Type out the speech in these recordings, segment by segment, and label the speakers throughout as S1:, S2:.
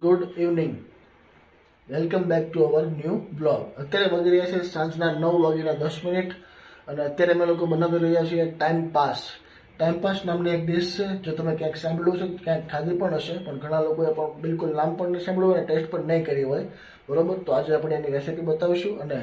S1: Good evening, welcome back to our new blog. અત્યારે વાગી રહ્યા છે સાંજના 9:10 અને અત્યારે અમે લોકો બનાવી રહ્યા છીએ ટાઈમ પાસ નામની એક ડિશ છે. જો તમે ક્યાંક સાંભળ્યું છે, ક્યાંક ખાધી પણ હશે, પણ ઘણા લોકોએ પણ બિલકુલ નામ પણ નહીં સાંભળ્યું હોય, ટેસ્ટ પણ નહીં કરી હોય, બરોબર. તો આજે આપણે એની રેસીપી બતાવીશું અને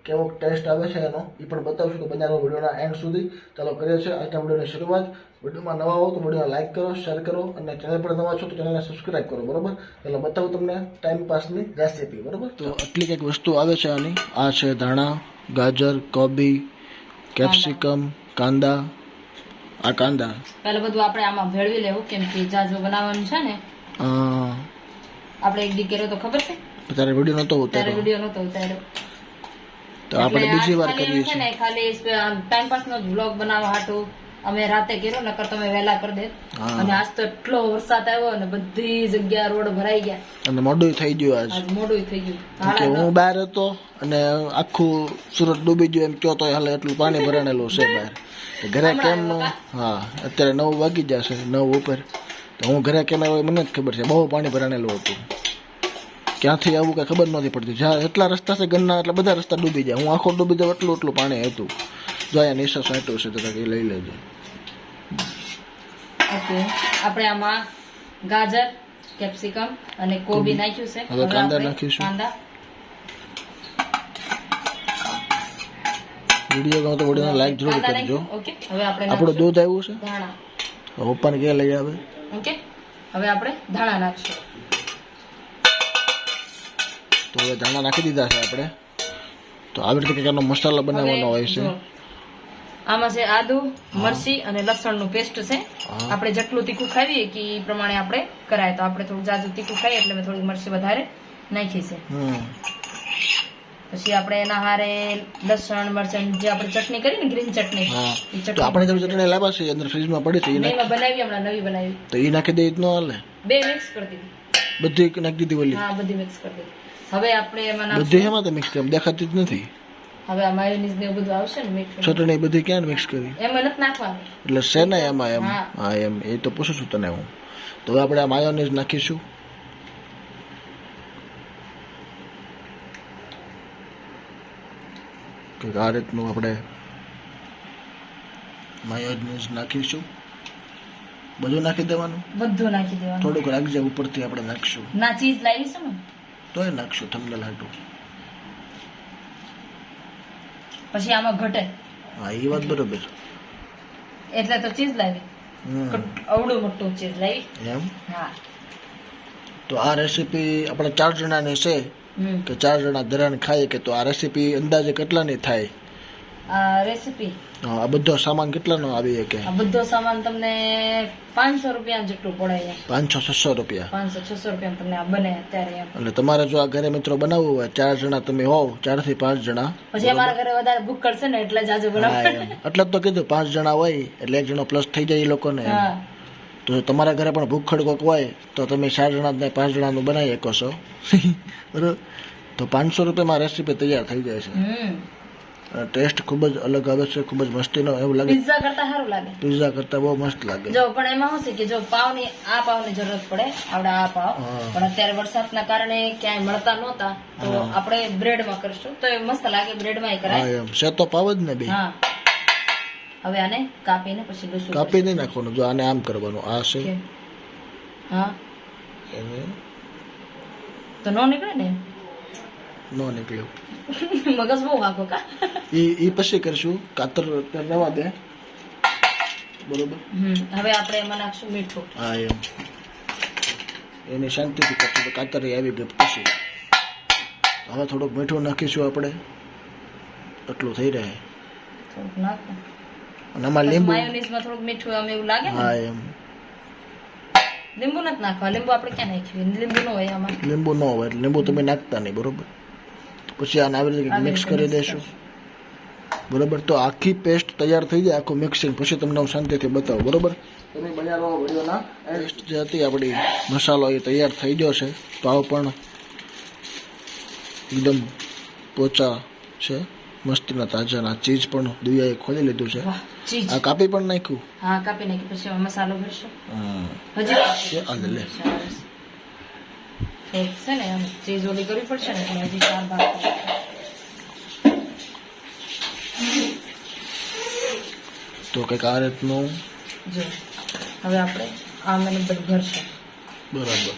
S1: કેવો ટેસ્ટ આવે છે એનો એ પણ બતાવશું. તો બન્યા રહો વિડીયોના એન્ડ સુધી. ચાલો કરીએ છીએ આજના વિડીયોની શરૂઆત. વિડીયોમાં નવા હો તો વિડીયોને લાઇક કરો, શેર કરો અને ચેનલ પર નવા છો તો ચેનલને સબસ્ક્રાઈબ કરો, બરોબર. ચાલો બતાવું તમને ટાઈમ પાસની રેસીપી, બરોબર. તો આટલી કંઈક વસ્તુ આવે છે આની. આ છે ધાણા, ગાજર, કોબી, કેપ્સિકમ, કાંદા. આ કાંદા
S2: પહેલા બધું આપણે આમાં ભેળવી લેવું, કેમ કે જાજુ બનાવવાનું છે ને. આપણે એક દી કર્યો તો ખબર છે,
S1: ત્યારે વિડીયો નતો
S2: ત્યારે વિડીયો નતો ઉતાર્યો.
S1: તો આપણે બીજી વાર કરીએ
S2: છીએ ને, ખાલી ટાઈમ પાસ નો વ્લોગ બનાવવા હાટું અમે રાતે કર્યો, નકર તમે વહેલા કરી દે. અને આજ તો એટલો વરસાદ આવ્યો અને બધી જગ્યા રોડ ભરાઈ ગયા
S1: અને મોડું થઈ ગયું. આજ
S2: મોડું થઈ ગયું.
S1: હું બહાર હતો અને આખું સુરત ડૂબી ગયું એમ કયો તો હાલે, એટલું પાણી ભરાણેલું છે બહાર. ઘરે કેમ? હા, અત્યારે 9 વાગી જશે, 9 ઉપર. તો હું ઘરે કેમ આવ્યો મને જ ખબર છે. બહુ પાણી ભરાણેલું હતું. ક્યાંથી આવું કઈ ખબર નથી પડતી. જ્યાં એટલા રસ્તા છે ઘરના, એટલે બધા રસ્તા ડૂબી જાય. હું આખો ડૂબી જાઉં એટલું પાણી હતું. જો અહીંયા નિશા સાંટું છે, તો એ લઈ લેજો.
S2: ઓકે, આપણે આમાં ગાજર, કેપ્સિકમ અને કોબી નાખ્યું છે.
S1: હવે કાંદા નાખીશું. વિડીયો ગમે તો વિડીયોને લાઈક જરૂર કરજો.
S2: ઓકે, હવે આપણે
S1: આપણું દૂધ આવ્યું છે.
S2: ધાણા
S1: પપ્પાને ક્યાં લઈ આવે.
S2: ઓકે, હવે આપણે ધાણા નાખશું.
S1: તો હવે ધાણા નાખી દીધા છે આપણે. તો આવી રીતે કંઈક મસાલો બનાવવાનો હોય છે.
S2: આમાં છે આદુ, મરચી અને લસણ નું પેસ્ટ છે. આપણે જેટલું તીખું ખાવીએ કે એ પ્રમાણે આપણે કરાય. તો આપણે થોડું જાજુ તીખું ખાઈએ એટલે મેં થોડી મરચી વધારે નાખી છે. પછી આપણે એના હારે લસણ મરચાં જે આપણે ચટણી કરી ને, ગ્રીન ચટણી,
S1: તો આપણે જે ચટણી લાવ્યા છે અંદર ફ્રીજમાં પડી છે,
S2: એમાં બનાવી, હમણાં નવી બનાવી.
S1: તો એ નાખી દે ન હાલે?
S2: બે મિક્સ કરી દીધી,
S1: બધી નાખી દીધી ઓલી.
S2: હા, બધી મિક્સ કરી દીધી. હવે આપણે એમાં
S1: બધી એમાં તો મિક્સ કરી દેખાતી જ નથી.
S2: હવે આ માયોનીઝ ને બધું આવશે ને મિક્સ.
S1: ચટણી બધી ક્યાં મિક્સ કરી?
S2: એમાં નથી નાખવાનું.
S1: એટલે છે ને એમાં એમ? હા એમ, એ તો પૂછું છું તને હું. તો હવે આપણે આ માયોનીઝ નાખીશું. આ રીતનું આપણે માયોનીઝ નાખીશું. બધું નાખી દેવાનું?
S2: બધું નાખી દેવાનું.
S1: થોડુંક રાખજે, ઉપરથી આપણે નાખશું.
S2: ના, ચીઝ લાવીશું ને
S1: તોય નાખશું તમને લાટું.
S2: પછી આમાં ઘટે.
S1: હા, એ વાત બરોબર.
S2: એટલે તો ચીઝ લાવી, અવડું મોટું ચીઝ લાવી
S1: એમ.
S2: હા,
S1: તો આ રેસીપી આપણે 4 જણાની છે કે 4 જણા ધરાણ ખાય કે? તો આ રેસીપી અંદાજે કેટલાની થાય?
S2: આ રેસીપી
S1: આ બધો સામાન કેટલાનો આવી શકે?
S2: આ બધો સામાન તમને 500 રૂપિયા જેટલું પડે.
S1: 500-600 રૂપિયા?
S2: 500-600 રૂપિયા તમને આ બને અત્યારે એમ.
S1: એટલે તમારે જો આ ઘરે મિત્રો બનાવવું હોય, 4 જણા તમે હોવ, 4 થી 5 જણા.
S2: પછી અમારા ઘરે વધારે ભૂખ કરશે ને એટલે જ આજે બનાવ.
S1: એટલે જ તો કીધું 5 જણા હોય એટલે 1 જણો પ્લસ થઈ જાય એ લોકોને. તો તમારા ઘરે પણ ભૂખડ કોક હોય તો તમે 4 જણા 5 જણાનું બનાવી શકો છો, બરોબર. તો 500 રૂપિયામાં રેસીપી તૈયાર થઈ જાય છે. ટેસ્ટ ખૂબ જ અલગ આવે છે, ખૂબ જ મસ્તીનો એવું લાગે.
S2: પિઝા કરતા સારું લાગે.
S1: પિઝા કરતા બહુ મસ્ત લાગે.
S2: જો પણ એમાં શું છે કે જો પાવની જરૂરત પડે, આવડે આ પાવ. પણ અત્યારે વરસાદના કારણે ક્યાંય મળતા નહોતા, તો આપણે બ્રેડમાં કરશું તો એ મસ્ત લાગે. બ્રેડમાં કરાય.
S1: એમ છે તો પાવ જ ને બે.
S2: હા, હવે આને કાપીને પછી લૂસું.
S1: કાપી નહીં નાખવાનું, જો આને આમ કરવાનું. આ છે.
S2: હા, તો નો નીકળે ને?
S1: નો નીકળ્યું.
S2: મગજ બહુ વાગો કા.
S1: ઈ પછી કરશું. કાતર રવા દે, બરોબર.
S2: હવે આપણે એમાં નાખશું મીઠું.
S1: હા એમ, એની શાંતિથી કરશું. તો કાતર આવી ગઈ પછી હવે થોડુંક મીઠું નાખીશું આપણે. એટલું થઈ રહે.
S2: થોડુંક નાખો.
S1: અને આમાં લીંબુ,
S2: માયોનીઝમાં થોડુંક મીઠું આમ એવું લાગે ને.
S1: હા એમ.
S2: લીંબુ નથી નાખવા. લીંબુ આપણે ક્યાં નાખ્યું? લીંબુ ન હોય આમાં.
S1: લીંબુ ન હોય એટલે લીંબુ તમે નાખતા નહીં, બરોબર. પછી આને આવી રીતે મિક્સ કરી દઈશું, બરોબર. તો આખી પેસ્ટ તૈયાર થઈ જાય, આખું મિક્સિંગ, પછી તમને હું શાંતિથી બતાવું, બરોબર. તમે બન્યા રહો વિડીયોના. પેસ્ટ જે હતી આપણી મસાલો એ તૈયાર થઈ ગયો છે. પાવ પણ એકદમ પોચા છે, મસ્તીના તાજાના. ચીઝ પણ દિવ્યાએ ખોલી લીધું છે. આ કાપી પણ નાખ્યું?
S2: હા, કાપી નાખ્યું. પછી મસાલો ભરશું.
S1: હજી લે.
S2: એક છે ને આમ ચીઝ ઓલી કરવી પડશે ને એટલે હજી 4 ભાગ કરશે.
S1: તો કંઈક આ રીતનું.
S2: જો હવે આપણે આ મને બધું ભરશું.
S1: બરાબર.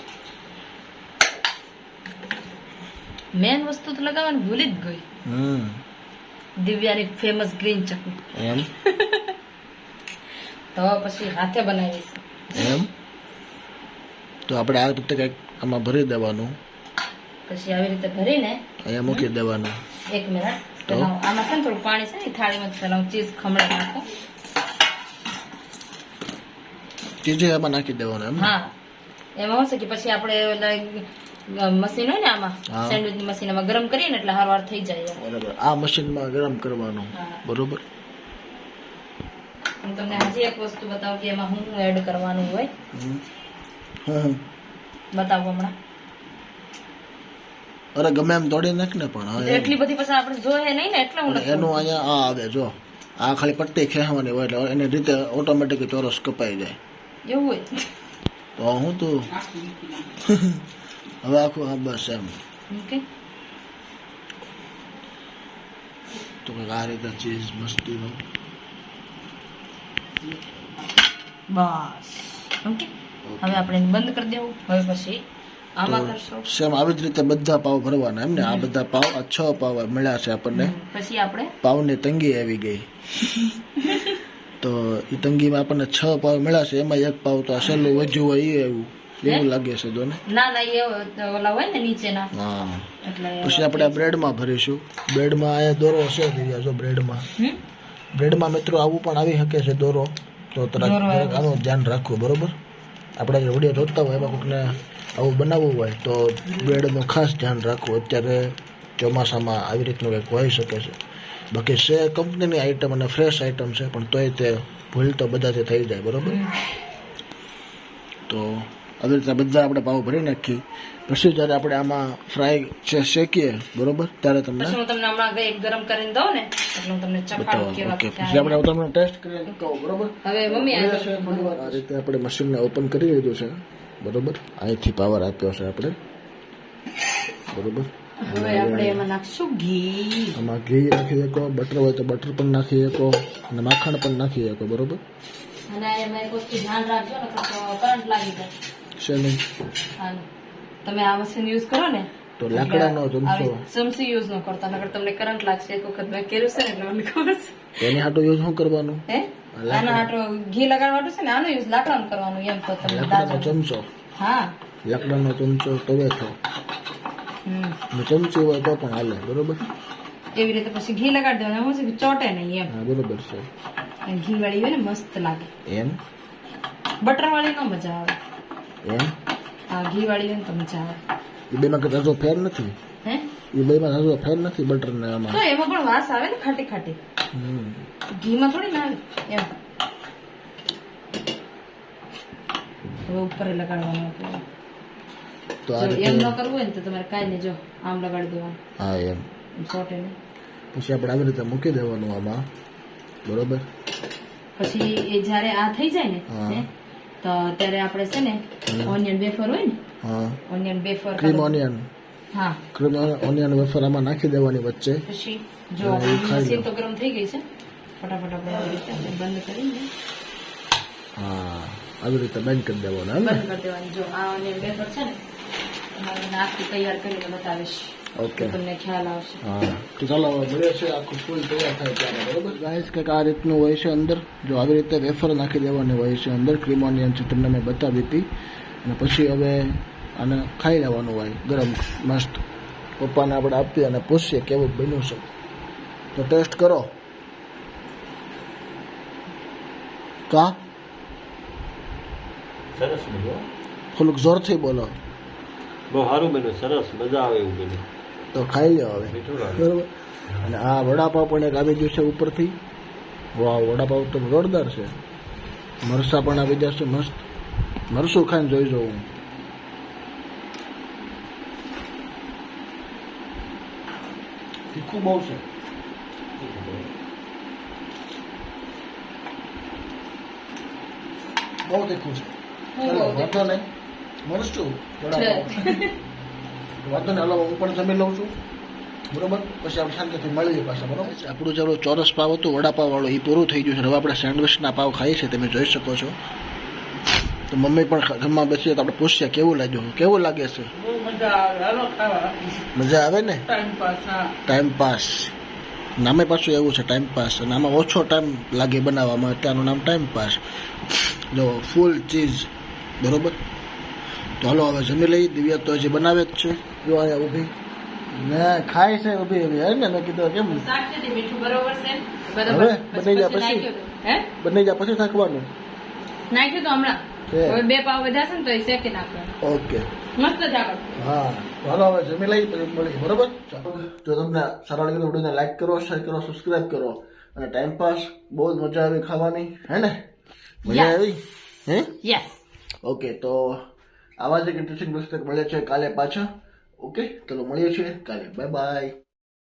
S2: મેન વસ્તુ તો લગાવવાની ભૂલી જ ગઈ. દિવ્યાની ફેમસ ગ્રીન ચટણી.
S1: એમ
S2: તો પછી હાથે બનાવીશ.
S1: એમ તો આપણે આ રીતે કંઈક આમાં ભરી દેવાનું,
S2: પછી આવી રીતે ભરીને
S1: અહીંયા મૂકી દેવાનું.
S2: 1 મિનિટ પેલા આમાં છે ને થોડું પાણી છે ને થાળીમાં પેલા હું ચીઝ ખમણી નાખું.
S1: ચીજે આમાં નાખી દેવાનું એમ.
S2: હા એમાં શું છે કે પછી આપણે મશીન હોય ને આમાં
S1: હા.
S2: સેન્ડવિચની મશીન એમાં ગરમ કરીએ ને એટલે હારવાર થઈ જાય.
S1: બરાબર. આ મશીનમાં ગરમ કરવાનું.
S2: હા.
S1: બરોબર.
S2: હું તમને હજી એક વસ્તુ બતાવું કે એમાં હું એડ કરવાનું હોય. બતાવું હમણાં.
S1: અરે ગમે એમ દોડી નાખ ને પણ હા, એમ.
S2: એટલી બધી પછી આપણે જોઈએ નહીં ને એટલે હું
S1: પણ
S2: નથી
S1: એનું અહીંયા આ આવે જો, આ ખાલી પટ્ટી ખેંચવાની હોય એટલે એની રીતે ઓટોમેટિક ચોરસ કપાઈ જાય.
S2: એવું હોય.
S1: તો હું તો હવે આખું હા બસ એમ.
S2: ઓકે
S1: તો કંઈક આ રીતે ચીઝ મસ્તીનું.
S2: બસ ઓકે હવે આપણે એને બંધ કરી દેવું. હવે પછી આમાં કરશું.
S1: સેમ આવી જ રીતે બધા પાવ ભરવાના એમ ને. આ બધા પાવ, આ 6 પાવ મળ્યા છે આપણને.
S2: પછી આપણે
S1: પાવની તંગી આવી ગઈ તો એ તંગીમાં આપણને 6 પાવ મળ્યા છે. એમાં એક પાવ તો આ સહેલું વધ્યું હોય એ એવું લાગે છે દોને.
S2: ના ના એ ઓલા હોય ને નીચેના
S1: હા.
S2: એટલે
S1: પછી આપણે આ બ્રેડમાં ભરીશું. બ્રેડમાં અહીંયા દોરો છે દિવ્યા જો બ્રેડમાં. બ્રેડમાં મિત્રો આવું પણ આવી શકે છે દોરો, તો તરત આનું ધ્યાન રાખવું. બરોબર. આપણે જે વિડીયો જોતા હોય એમાં કોઈકને આવું બનાવવું હોય તો બ્રેડનું ખાસ ધ્યાન રાખવું. અત્યારે ચોમાસામાં આવી રીતનું કંઈક હોઈ શકે છે. બાકી છે કંપનીની આઈટમ અને ફ્રેશ આઈટમ છે, પણ તોય તે ભૂલ તો બધાથી થઈ જાય. બરોબર. તો આવી રીતે બધા આપણે પાવ ભરી નાખી. પછી જ્યારે આપણે આમાં ફ્રાય શેકીએ બરોબર ત્યારે તમને
S2: પછી હું તમને હમણાં એક ગરમ કરીને દઉં ને એટલે હું તમને ચખાડું
S1: બતાવો.
S2: કેવા
S1: ઓકે.
S2: થાય.
S1: પછી આપણે તમને ટેસ્ટ કરીને કહું. બરોબર.
S2: હવે મમ્મી આ
S1: આ રીતે આપણે મશીનને ઓપન કરી લીધું છે. બરોબર. અહીંથી પાવર આપ્યો છે આપણે. બરોબર.
S2: હવે આપણે એમાં નાખશું ઘી.
S1: આમાં ઘી નાખી શકો, બટર હોય તો બટર પણ નાખી શકો અને માખણ પણ નાખી શકો. બરોબર.
S2: અને એમાં એક વસ્તુ ધ્યાન રાખજો ને તો કરંટ લાગી જાય.
S1: શેનું?
S2: હા તમે આ મશીન યુઝ કરો ને
S1: તો લાકડાનો ચમચો
S2: ચમચી યુઝ ન કરતા નકર તમને કરંટ લાગશે. એક વખત મેં કર્યું છે ને એટલે મને ખબર છે.
S1: એની હાટો યુઝ શું કરવાનું?
S2: હે આના હાટો ઘી લગાડવાનું છે ને આનો યુઝ લાકડાનું કરવાનું એમ તો તમને
S1: લાકડાનો ચમચો.
S2: હા
S1: લાકડાનો ચમચો તવેથો ને ચમચી હોય તો પણ હાલે. બરોબર.
S2: એવી રીતે પછી ઘી લગાડી દેવાનું. એમાં શું ચોટે નહીં એમ.
S1: હા બરોબર છે.
S2: અને ઘી વાળી હોય ને મસ્ત લાગે.
S1: એમ
S2: બટર વાળી નો મજા આવે.
S1: એમ
S2: હા ઘી વાળી હોય ને તો મજા આવે.
S1: એ બેમાં કઈ ઝાઝો ફેર નથી.
S2: હે
S1: એ બેમાં ઝાઝો ફેર નથી બટર ને આમાં.
S2: તો એમાં પણ વાસ આવે ને ખાટી ખાટી. ઘીમાં થોડી ના આવે એમ. હવે ઉપર લગાડવાનું આપણે.
S1: તો આ
S2: જો
S1: રીતે
S2: એમ ન કરવું હોય ને તો તમારે કાંઈ નહીં જો આમ લગાડી દેવાનું.
S1: હા એમ.
S2: ચોટે નહીં.
S1: પછી આપણે આવી રીતે મૂકી દેવાનું આમાં. બરોબર.
S2: પછી એ જયારે આ થઈ જાય ને
S1: હા.
S2: હે, તો ત્યારે આપણે છે ને ઓનિયન વેફર હોય ને
S1: હા.
S2: Onion wafer
S1: cream onion.
S2: હા
S1: ક્રીમ ઓનિયન વેફર આમાં નાખી દેવાની વચ્ચે.
S2: પછી જો
S1: હા, એ ખાઈ
S2: મશીન
S1: લો.
S2: તો ગરમ થઈ ગઈ છે. ફટાફટ આપણે આવી રીતે આપણે બંધ કરીને
S1: હા આવી રીતે બેન્ડ કરી દેવાનું એમ ને.
S2: બંધ કરી દેવાની. જો આ ઓનિયન વેફર છે ને એમાં આખી તૈયાર કરીને બતાવીશ
S1: ઓકે.
S2: તો તમને ખ્યાલ આવશે.
S1: હા તો ચાલો હવે મળે છે આખું ફૂલ તૈયાર થાય ત્યારે. બરોબર ગાઈસ કંઈક આ રીતનું હોય છે અંદર. જો આવી રીતે વેફર નાખી દેવાની હોય છે અંદર. ક્રીમ ઓનિયન છે તમને મેં બતાવી હતી. અને પછી હવે આને ખાઈ લેવાનું હોય ગરમ મસ્ત. પપ્પાને આપણે આપીએ અને પૂછીએ કેવું બન્યું છે. તો ટેસ્ટ કરો. કા
S3: સરસ બન્યું.
S1: થોડુંક જોરથી બોલો
S3: બહુ સારું બન્યું. સરસ મજા આવે એવું બન્યું.
S1: તો ખાઈ લ્યો હવે.
S3: મીઠું લાગે.
S1: બરોબર. અને આ વડાપાવ પણ એક આવી ગયું છે ઉપરથી. વાહ વડાપાવ તો જોરદાર છે. મરસા પણ આવી જશે મસ્ત. મરસું ખાઈને જોઈ જવું. તીખું બહુ છે. બહુ તીખું છે.
S2: બહુ
S1: ચાલો
S2: તીખું.
S1: વાંધો નહીં. મરસું વડાપાવ. વાંધો નહીં, હાલો હું પણ જમી લઉં છું, બરોબર? પછી આપણે શાંતિથી મળીએ પાછા, બરોબર? આપણું જે આપણું ચોરસ પાવ હતું વડાપાવ વાળો એ પૂરું થઈ ગયું છે. હવે આપણે સેન્ડવિચના પાવ ખાઈએ છીએ, તમે જોઈ શકો છો. તો મમ્મી પણ જમવા બેસીએ તો આપણે પૂછીએ કેવું લાગ્યું, કેવું લાગે છે? મજા આવે ને? ટાઈમ પાસ નામે પાછું એવું છે, ટાઈમ પાસ. અને આમાં ઓછો ટાઈમ લાગે બનાવવામાં, એટલે આનું નામ ટાઈમ પાસ. જો ફૂલ ચીઝ, બરોબર? તો હાલો હવે જમી લઈ. દિવ્યા તો હજી બનાવે જ છે, જો અહીંયા ઊભી ને ખાય છે, ઊભી ઊભી. હે ને મેં કીધું કેમ
S2: શાક છે મીઠું બરોબર છે,
S1: હવે બની જાય પછી
S2: નાખ્યું હે
S1: બની જાય પછી થાકવાનું
S2: નાખ્યું તો હમણાં
S1: છે.
S2: હવે 2 પાવ વધ્યા છે ને તો એ શેકી નાખવાનું
S1: ઓકે,
S2: મસ્ત જ આગળ.
S1: હા તો હાલો હવે જમી લઈ પછી મળીએ, બરોબર? ચાલો, જો તમને સારા લાગે તો વિડીયોને લાઈક કરો, શેર કરો, સબસ્ક્રાઇબ કરો. અને ટાઈમ પાસ બહુ જ મજા આવી ખાવાની, હે ને? મજા
S2: Yes.
S1: આવી હે?
S2: યસ
S1: ઓકે, તો આવા જ એક ઇન્ટરેસ્ટિંગ પુસ્તક મળે છે કાલે પાછા. ઓકે, ચલો મળીએ છીએ કાલે. Bye bye.